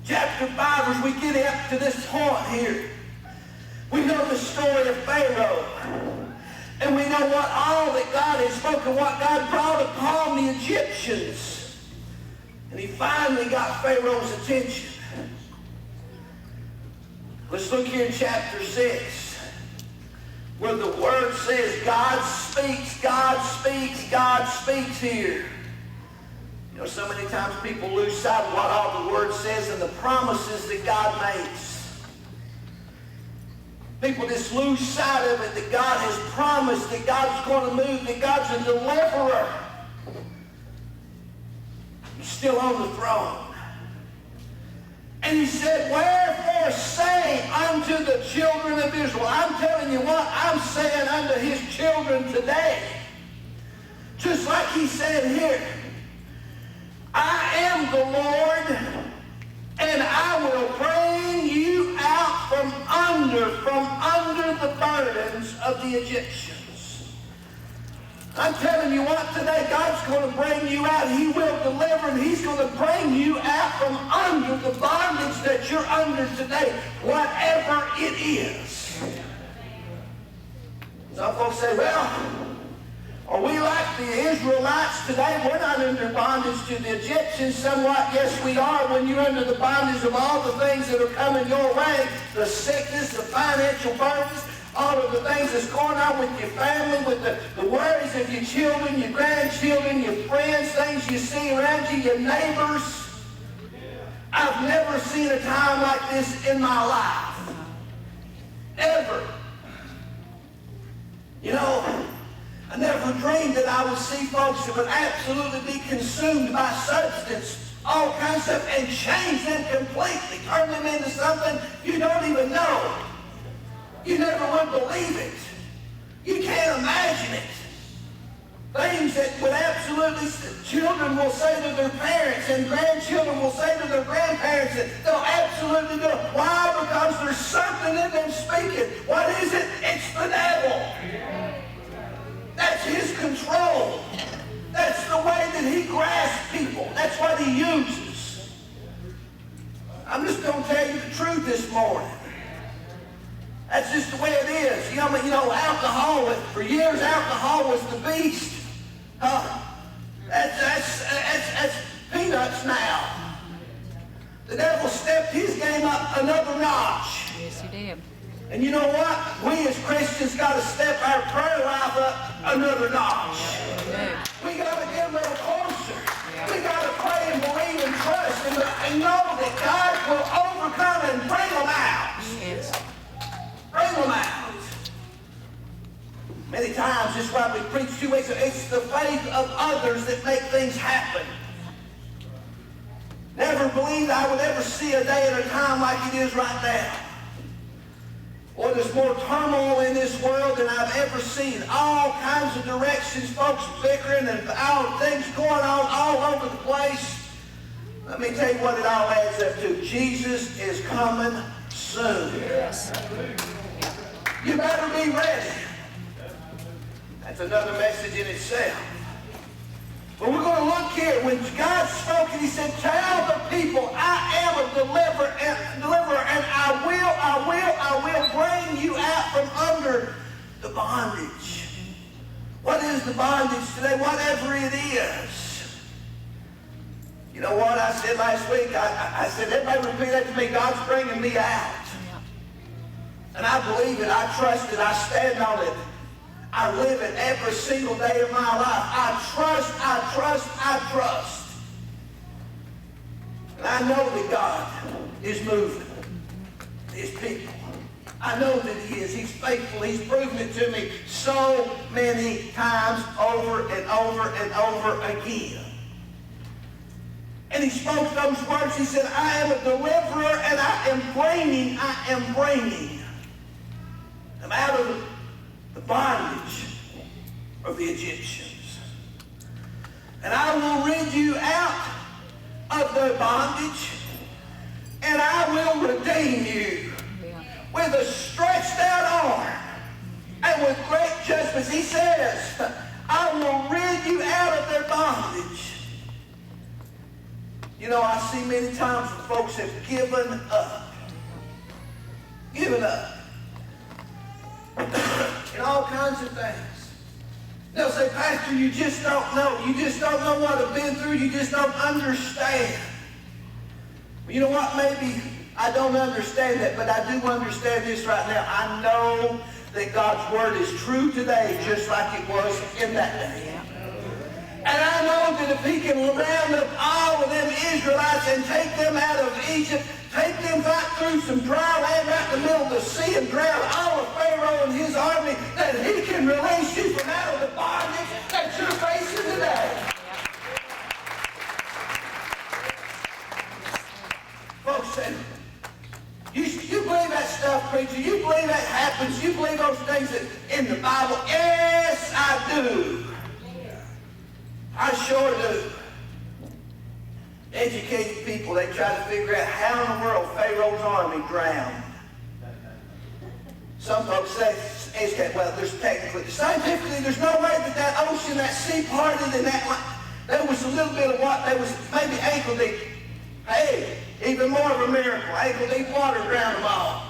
chapter 5, as we get up to this point here, we know the story of Pharaoh. And we know what all that God had spoken, what God brought upon the Egyptians. And he finally got Pharaoh's attention. Let's look here in chapter 6, where the word says God speaks, God speaks, God speaks here. You know, so many times people lose sight of what all the word says and the promises that God makes. People just lose sight of it, that God has promised, that God's going to move, that God's a deliverer. He's still on the throne. And he said, wherefore say unto the children of Israel. I'm telling you what, I'm saying unto his children today. Just like he said here, I am the Lord, and I will bring you out from under the burdens of the Egyptians. I'm telling you what, today God's going to bring you out. He will deliver, and he's going to bring you out from under the bondage that you're under today, whatever it is. Some folks say, well, are we like the Israelites today? We're not under bondage to the Egyptians. Somewhat, yes, we are, when you're under the bondage of all the things that are coming your way, the sickness, the financial burdens, all of the things that's going on with your family, with the worries of your children, your grandchildren, your friends, things you see around you, your neighbors. I've never seen a time like this in my life. Ever. You know, I never dreamed that I would see folks that would absolutely be consumed by substance, all kinds of, and change them completely, turn them into something you don't even know. You never would believe it. You can't imagine it. Things that would absolutely, children will say to their parents and grandchildren will say to their grandparents that they'll absolutely do it. Why? Because there's something in them speaking. What is it? It's the devil. That's his control. That's the way that he grasps people. That's what he uses. I'm just going to tell you the truth this morning. That's just the way it is. You know, alcohol, for years alcohol was the beast. That's peanuts now. The devil stepped his game up another notch. Yes, he did. And you know what? We as Christians got to step our prayer life up another notch. Yeah. We got to get a little closer. Yeah. We got to pray and believe and trust and know that God will overcome and bring them out. Yes. Bring them out. Many times, just like we preached 2 weeks ago, it's the faith of others that make things happen. Never believed I would ever see a day at a time like it is right now. Boy, there's more turmoil in this world than I've ever seen. All kinds of directions, folks bickering and all things going on all over the place. Let me tell you what it all adds up to. Jesus is coming soon. Yes. You better be ready. That's another message in itself. But we're going to look here. When God spoke and he said, tell the people, I am a deliverer, and I will bring you out from under the bondage. What is the bondage today? Whatever it is. You know what I said last week? I said, everybody repeat that to me. God's bringing me out. And I believe it. I trust it. I stand on it. I live it every single day of my life. I trust. And I know that God is moving his people. I know that he is. He's faithful. He's proven it to me so many times over and over and over again. And he spoke those words. He said, I am a deliverer, and I am bringing them out of the bondage of the Egyptians. And I will rid you out of their bondage, and I will redeem you with a stretched out arm and with great judgments. He says, I will rid you out of their bondage. You know, I see many times when folks have given up. Given up. In all kinds of things. They'll say, Pastor, you just don't know. You just don't know what I've been through. You just don't understand. Well, you know what? Maybe I don't understand that, but I do understand this right now. I know that God's Word is true today just like it was in that day. And I know that if He can round up all of them Israelites and take them out of Egypt, take them right through some dry land right in the middle of the sea and drown all of Pharaoh and his army, that He can release you from out of the bondage that you're facing today. Folks said, you believe that stuff, preacher? You believe that happens? You believe those things that in the Bible? Yes, I do. I sure do. Educated people, they try to figure out how in the world Pharaoh's army drowned. Some folks say, well, there's technically, scientifically, there's no way that that ocean, that sea parted and there was a little bit of what, there was maybe ankle deep. Hey, even more of a miracle. Ankle deep water drowned them all.